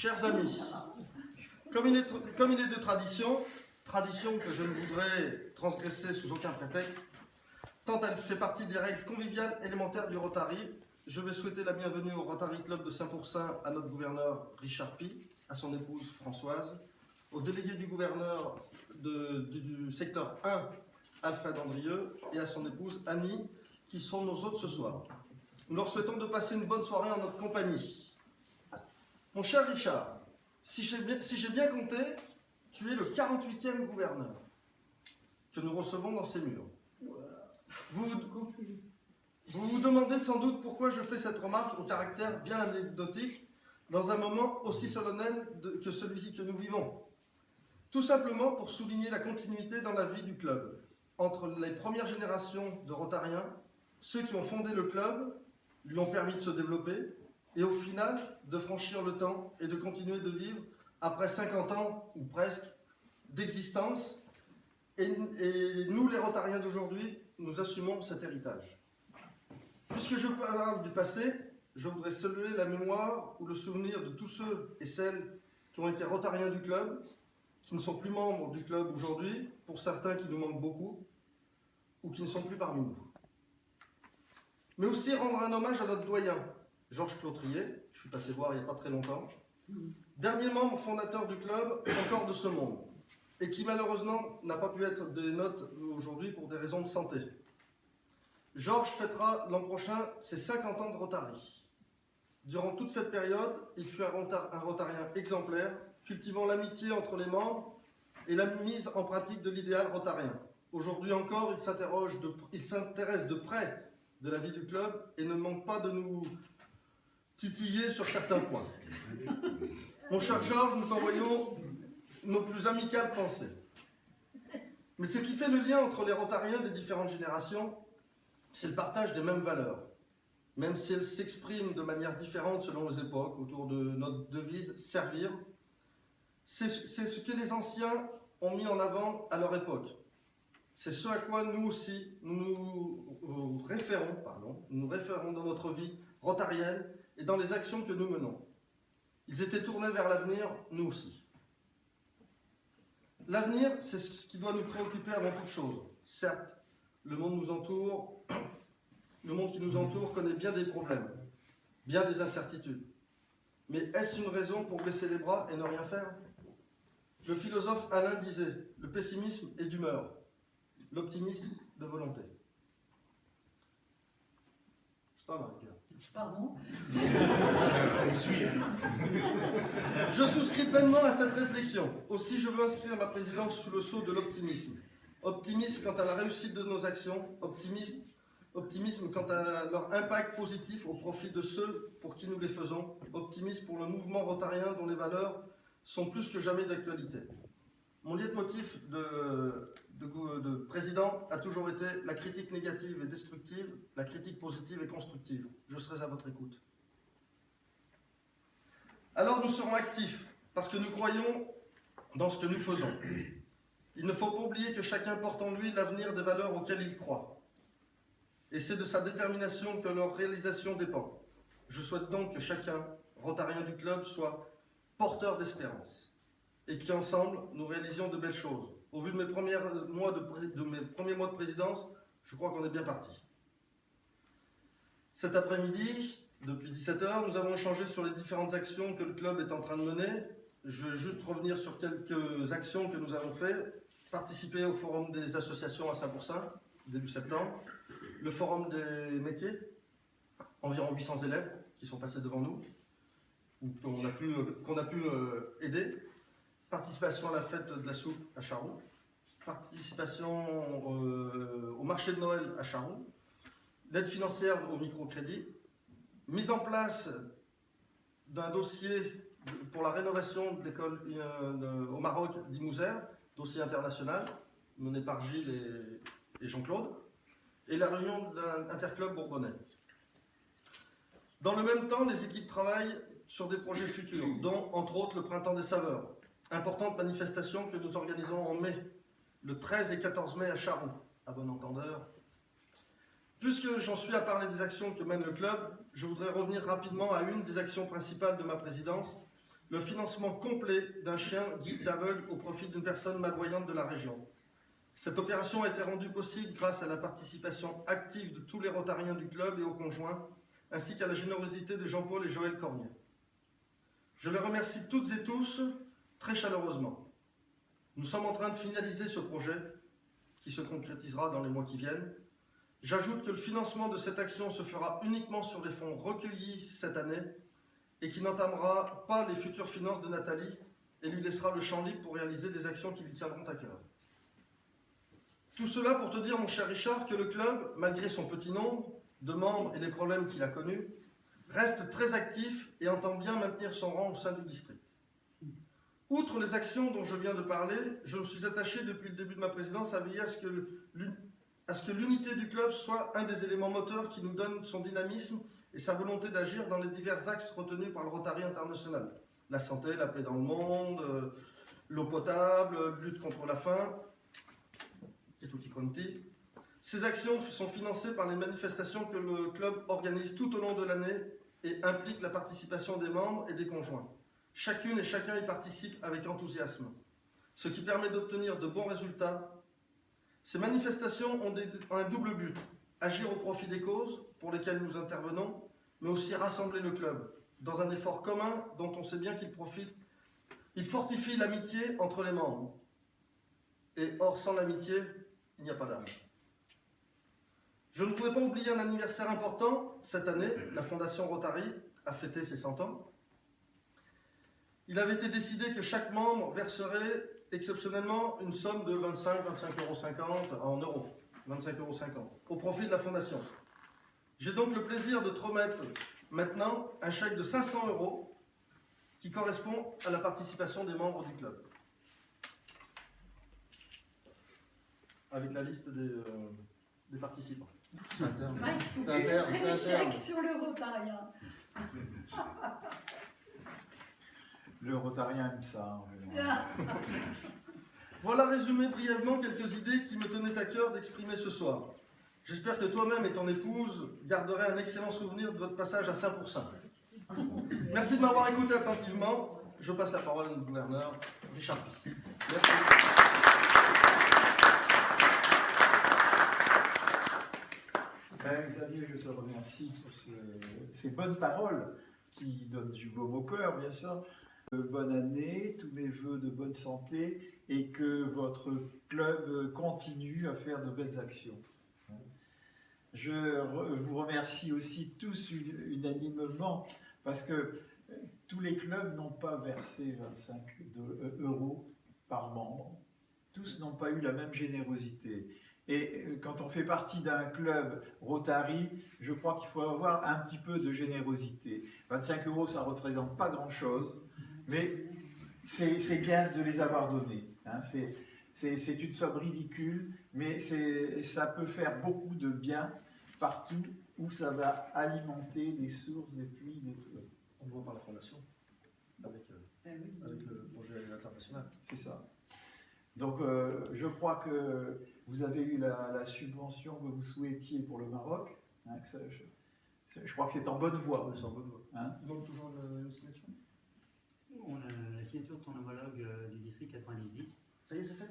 Chers amis, comme il est de tradition que je ne voudrais transgresser sous aucun prétexte, tant elle fait partie des règles conviviales élémentaires du Rotary, je vais souhaiter la bienvenue au Rotary Club de Saint-Pourçain à notre gouverneur Richard Pi, à son épouse Françoise, au délégué du gouverneur du secteur 1, Alfred Andrieux, et à son épouse Annie, qui sont nos hôtes ce soir. Nous leur souhaitons de passer une bonne soirée en notre compagnie. Mon cher Richard, si j'ai bien compté, tu es le 48e gouverneur que nous recevons dans ces murs. Vous vous demandez sans doute pourquoi je fais cette remarque au caractère bien anecdotique dans un moment aussi solennel que celui que nous vivons. Tout simplement pour souligner la continuité dans la vie du club entre les premières générations de Rotariens, ceux qui ont fondé le club, lui ont permis de se développer et au final de franchir le temps et de continuer de vivre après 50 ans ou presque d'existence. Et nous, les Rotariens d'aujourd'hui, nous assumons cet héritage. Puisque je parle du passé, je voudrais saluer la mémoire ou le souvenir de tous ceux et celles qui ont été Rotariens du club, qui ne sont plus membres du club aujourd'hui, pour certains qui nous manquent beaucoup, ou qui ne sont plus parmi nous. Mais aussi rendre un hommage à notre doyen, Georges Clotrier, je suis passé voir il n'y a pas très longtemps, dernier membre fondateur du club, encore de ce monde, et qui malheureusement n'a pas pu être des notes aujourd'hui pour des raisons de santé. Georges fêtera l'an prochain ses 50 ans de Rotary. Durant toute cette période, il fut un Rotarien exemplaire, cultivant l'amitié entre les membres et la mise en pratique de l'idéal rotarien. Aujourd'hui encore, il s'intéresse de près de la vie du club et ne manque pas de nous titiller sur certains points. Mon cher Georges, nous t'envoyons nos plus amicales pensées. Mais ce qui fait le lien entre les Rotariens des différentes générations, c'est le partage des mêmes valeurs, même si elles s'expriment de manière différente selon les époques, autour de notre devise « servir ». C'est ce que les anciens ont mis en avant à leur époque. C'est ce à quoi nous aussi nous référons dans notre vie rotarienne et dans les actions que nous menons. Ils étaient tournés vers l'avenir, nous aussi. L'avenir, c'est ce qui doit nous préoccuper avant toute chose. Certes, le monde qui nous entoure connaît bien des problèmes, bien des incertitudes. Mais est-ce une raison pour baisser les bras et ne rien faire? Le philosophe Alain disait, le pessimisme est d'humeur, l'optimisme de volonté. C'est pas mal, Pierre. Pardon? Je souscris pleinement à cette réflexion. Aussi, je veux inscrire ma présidence sous le sceau de l'optimisme. Optimisme quant à la réussite de nos actions, optimisme quant à leur impact positif au profit de ceux pour qui nous les faisons, optimisme pour le mouvement rotarien dont les valeurs sont plus que jamais d'actualité. Mon leitmotiv de président a toujours été la critique négative et destructive, la critique positive et constructive. Je serai à votre écoute. Alors nous serons actifs, parce que nous croyons dans ce que nous faisons. Il ne faut pas oublier que chacun porte en lui l'avenir des valeurs auxquelles il croit. Et c'est de sa détermination que leur réalisation dépend. Je souhaite donc que chacun, rotarien du club, soit porteur d'espérance. Et qu'ensemble, nous réalisions de belles choses. Au vu de mes premiers mois de présidence, je crois qu'on est bien parti. Cet après-midi, depuis 17h, nous avons échangé sur les différentes actions que le club est en train de mener. Je vais juste revenir sur quelques actions que nous avons faites. Participer au forum des associations à Saint-Pourçain, début septembre. Le forum des métiers, environ 800 élèves qui sont passés devant nous, qu'on a pu aider. Participation à la fête de la soupe à Charroux. Participation au marché de Noël à Charroux. L'aide financière au microcrédit. Mise en place d'un dossier pour la rénovation de l'école au Maroc d'Imouzer, dossier international, mené par Gilles et Jean-Claude, et la réunion d'un interclub bourbonnais. Dans le même temps, les équipes travaillent sur des projets futurs, dont, entre autres, le Printemps des Saveurs, importante manifestation que nous organisons en mai, le 13 et 14 mai à Charroux, à bon entendeur. Puisque j'en suis à parler des actions que mène le club, je voudrais revenir rapidement à une des actions principales de ma présidence, le financement complet d'un chien guide d'aveugle au profit d'une personne malvoyante de la région. Cette opération a été rendue possible grâce à la participation active de tous les rotariens du club et aux conjoints, ainsi qu'à la générosité de Jean-Paul et Joël Cornier. Je les remercie toutes et tous très chaleureusement. Nous sommes en train de finaliser ce projet, qui se concrétisera dans les mois qui viennent. J'ajoute que le financement de cette action se fera uniquement sur les fonds recueillis cette année et qui n'entamera pas les futures finances de Nathalie et lui laissera le champ libre pour réaliser des actions qui lui tiendront à cœur. Tout cela pour te dire, mon cher Richard, que le club, malgré son petit nombre de membres et les problèmes qu'il a connus, reste très actif et entend bien maintenir son rang au sein du district. Outre les actions dont je viens de parler, je me suis attaché depuis le début de ma présidence à veiller à ce que l'unité du club soit un des éléments moteurs qui nous donne son dynamisme et sa volonté d'agir dans les divers axes retenus par le Rotary International. La santé, la paix dans le monde, l'eau potable, lutte contre la faim, et tutti quanti. Ces actions sont financées par les manifestations que le club organise tout au long de l'année et impliquent la participation des membres et des conjoints. Chacune et chacun y participe avec enthousiasme, ce qui permet d'obtenir de bons résultats. Ces manifestations ont un double but, agir au profit des causes pour lesquelles nous intervenons, mais aussi rassembler le club dans un effort commun dont on sait bien qu'il fortifie l'amitié entre les membres. Et or, sans l'amitié, il n'y a pas d'âme. Je ne voudrais pas oublier un anniversaire important. Cette année, la Fondation Rotary a fêté ses 100 ans. Il avait été décidé que chaque membre verserait exceptionnellement une somme de 25,50 € en euros, 25,50 € au profit de la Fondation. J'ai donc le plaisir de te remettre maintenant un chèque de 500 € qui correspond à la participation des membres du club. Avec la liste des participants. C'est interne. Ouais, C'est interne. très chèque sur le rotarien. Le rotarien aime ça. Voilà résumé brièvement quelques idées qui me tenaient à cœur d'exprimer ce soir. J'espère que toi-même et ton épouse garderez un excellent souvenir de votre passage à Saint-Pourçain. Merci de m'avoir écouté attentivement. Je passe la parole à notre gouverneur, Richard Pi. Merci. Xavier, je te remercie pour ces bonnes paroles qui donnent du baume au cœur, bien sûr. Bonne année, tous mes voeux de bonne santé et que votre club continue à faire de belles actions. Je vous remercie aussi tous unanimement parce que tous les clubs n'ont pas versé 25 € par membre. Tous n'ont pas eu la même générosité. Et quand on fait partie d'un club Rotary, je crois qu'il faut avoir un petit peu de générosité. 25 €, ça ne représente pas grand-chose, mais c'est bien de les avoir donnés. Hein. C'est une somme ridicule, mais ça peut faire beaucoup de bien partout où ça va alimenter des sources, des puits, des trucs. On le voit par la Fondation, avec le projet international. C'est ça. Donc, je crois que vous avez eu la subvention que vous souhaitiez pour le Maroc. Hein, je crois que c'est en bonne voie. C'est en bonne voie. Hein? Il manque toujours la signature. On a la signature de ton homologue du district 90-10. Ça y est, c'est fait.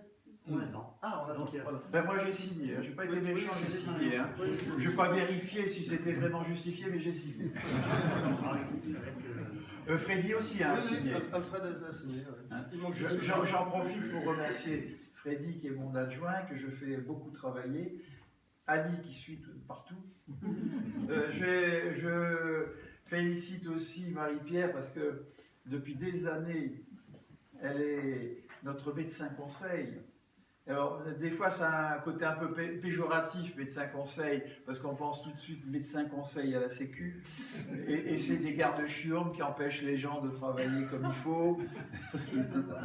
On attend. Ah, on attend. Donc, Voilà. Ben, moi, j'ai signé. Je n'ai pas été méchant, j'ai signé. Hein. Oui, Je n'ai pas vérifié si c'était vraiment justifié, mais j'ai signé. Freddy aussi a signé. Alfred a signé. Ouais. Hein? Il manque J'en profite pour remercier Freddy, qui est mon adjoint, que je fais beaucoup travailler. Annie, qui suit partout. Je félicite aussi Marie-Pierre, parce que depuis des années, elle est notre médecin conseil. Alors, des fois, ça a un côté un peu péjoratif, médecin conseil, parce qu'on pense tout de suite médecin conseil à la Sécu. Et c'est des gardes-chiourmes qui empêchent les gens de travailler comme il faut.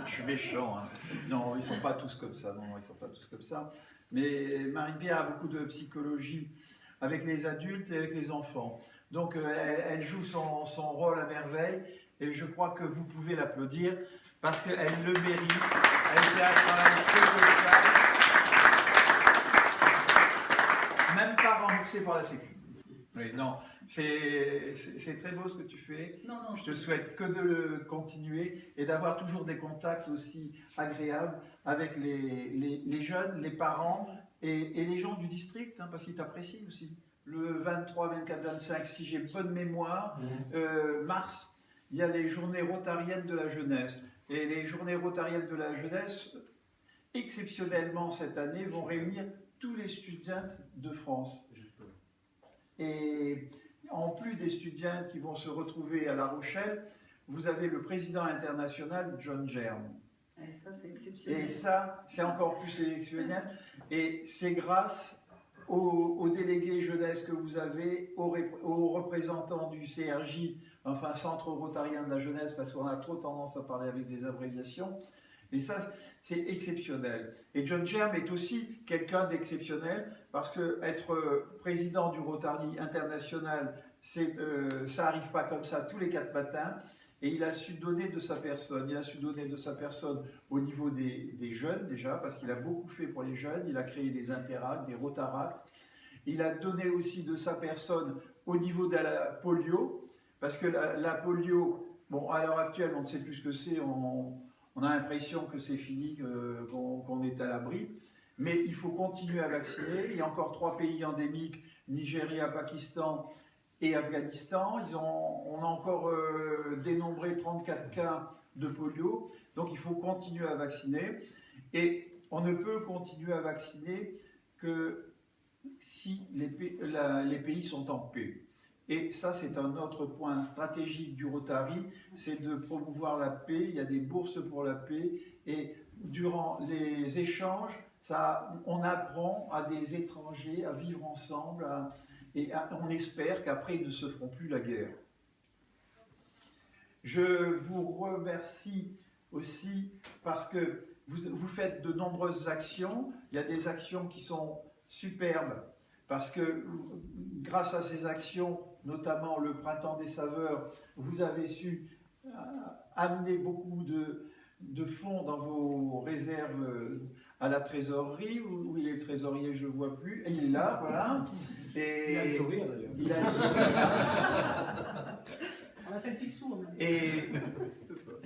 Je suis méchant. Hein. Non, ils ne sont pas tous comme ça. Non, ils ne sont pas tous comme ça. Mais Marie-Pierre a beaucoup de psychologie avec les adultes et avec les enfants. Donc, elle joue son rôle à merveille. Et je crois que vous pouvez l'applaudir. Parce qu'elle le mérite, elle fait un travail colossal, même pas remboursé par la Sécu. Oui, non, c'est très beau ce que tu fais. Non, non, Je te souhaite que de le continuer et d'avoir toujours des contacts aussi agréables avec les jeunes, les parents et les gens du district, hein, parce qu'ils t'apprécient aussi. Le 23, 24, 25, si j'ai bonne mémoire, mars, il y a les journées rotariennes de la jeunesse. Et les journées rotariennes de la jeunesse, exceptionnellement cette année, vont réunir tous les étudiants de France. Et en plus des étudiants qui vont se retrouver à La Rochelle, vous avez le président international John Germ. Et ça, c'est exceptionnel. Et ça, c'est encore plus exceptionnel. Et c'est grâce aux délégués jeunesse que vous avez, aux représentants du CRJ, enfin Centre Rotarien de la Jeunesse, parce qu'on a trop tendance à parler avec des abréviations. Et ça, c'est exceptionnel. Et John Germ est aussi quelqu'un d'exceptionnel, parce que être président du Rotary International, ça n'arrive pas comme ça tous les 4 matins. Et il a su donner de sa personne. Il a su donner de sa personne au niveau des jeunes déjà, parce qu'il a beaucoup fait pour les jeunes. Il a créé des interacts, des rotaracts. Il a donné aussi de sa personne au niveau de la polio, parce que la polio, bon, à l'heure actuelle, on ne sait plus ce que c'est. On a l'impression que c'est fini, qu'on est à l'abri. Mais il faut continuer à vacciner. Il y a encore 3 pays endémiques, Nigeria, Pakistan et Afghanistan. On a encore dénombré 34 cas de polio. Donc il faut continuer à vacciner. Et on ne peut continuer à vacciner que si les pays sont en paix. Et ça, c'est un autre point stratégique du Rotary, c'est de promouvoir la paix. Il y a des bourses pour la paix. Et durant les échanges, on apprend à des étrangers à vivre ensemble, on espère qu'après, ils ne se feront plus la guerre. Je vous remercie aussi parce que vous faites de nombreuses actions. Il y a des actions qui sont superbes parce que grâce à ces actions, notamment le Printemps des Saveurs, vous avez su amener beaucoup de fonds dans vos réserves à la trésorerie, où il est trésorier, je ne le vois plus, et il est là, voilà. Et il a le sourire d'ailleurs. Il a le sourire. On appelle Picsou. Et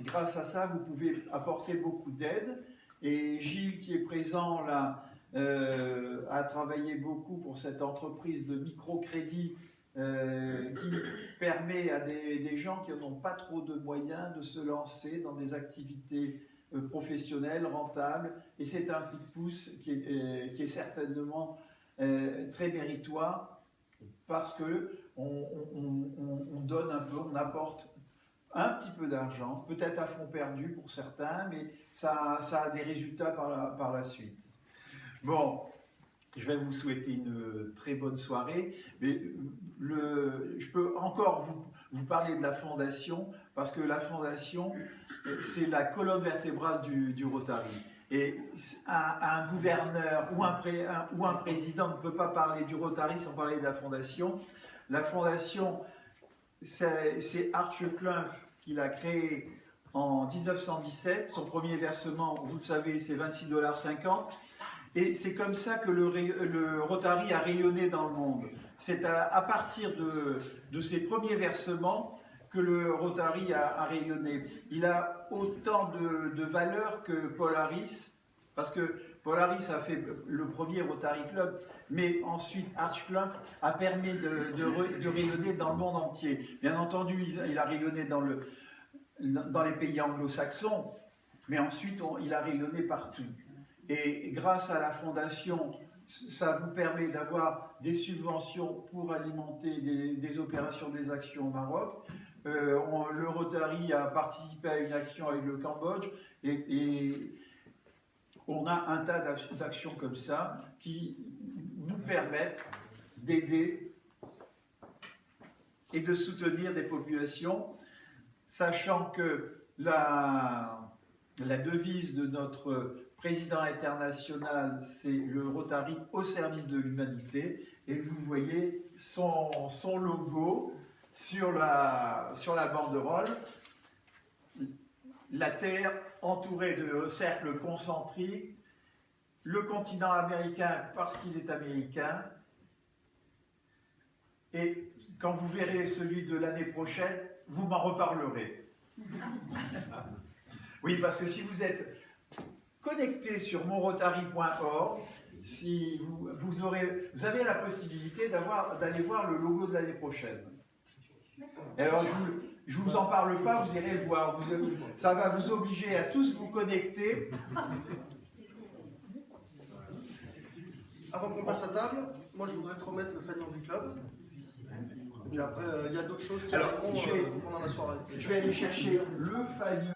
grâce à ça, vous pouvez apporter beaucoup d'aide. Et Gilles, qui est présent là, a travaillé beaucoup pour cette entreprise de microcrédit qui permet à des gens qui n'ont pas trop de moyens de se lancer dans des activités professionnelles, rentables. Et c'est un coup de pouce qui est certainement très méritoire parce qu'on donne un peu, on apporte un petit peu d'argent, peut-être à fond perdu pour certains, mais ça a des résultats par la suite. Bon, je vais vous souhaiter une très bonne soirée, mais je peux encore vous parler de la fondation, parce que la fondation, c'est la colonne vertébrale du Rotary. Et un gouverneur ou un président ne peut pas parler du Rotary sans parler de la fondation. La fondation, c'est Arch Klump qui l'a créée en 1917. Son premier versement, vous le savez, c'est 26,50 $. Et c'est comme ça que le Rotary a rayonné dans le monde. C'est à partir de ses premiers versements que le Rotary a rayonné. Il a autant de valeur que Polaris, parce que Polaris a fait le premier Rotary Club, mais ensuite Arch Klump a permis de rayonner dans le monde entier. Bien entendu, il a rayonné dans les pays anglo-saxons, mais ensuite il a rayonné partout. Et grâce à la fondation, ça vous permet d'avoir des subventions pour alimenter des opérations, des actions au Maroc. Le Rotary a participé à une action avec le Cambodge et on a un tas d'actions comme ça qui nous permettent d'aider et de soutenir des populations, sachant que la devise de notre président international, c'est le Rotary au service de l'humanité. Et vous voyez son logo sur la banderole. La Terre entourée de cercles concentriques, le continent américain parce qu'il est américain, Et quand vous verrez celui de l'année prochaine, vous m'en reparlerez. Oui, parce que si vous êtes connecté sur monrotary.org, si vous avez la possibilité d'aller voir le logo de l'année prochaine. Et alors, je vous en parle pas, vous irez le voir. Ça va vous obliger à tous vous connecter. Avant qu'on passe à table, moi je voudrais te remettre le fanion du club. Et puis après, il y a d'autres choses qui arriveront pendant la soirée. Je vais aller chercher le fanion.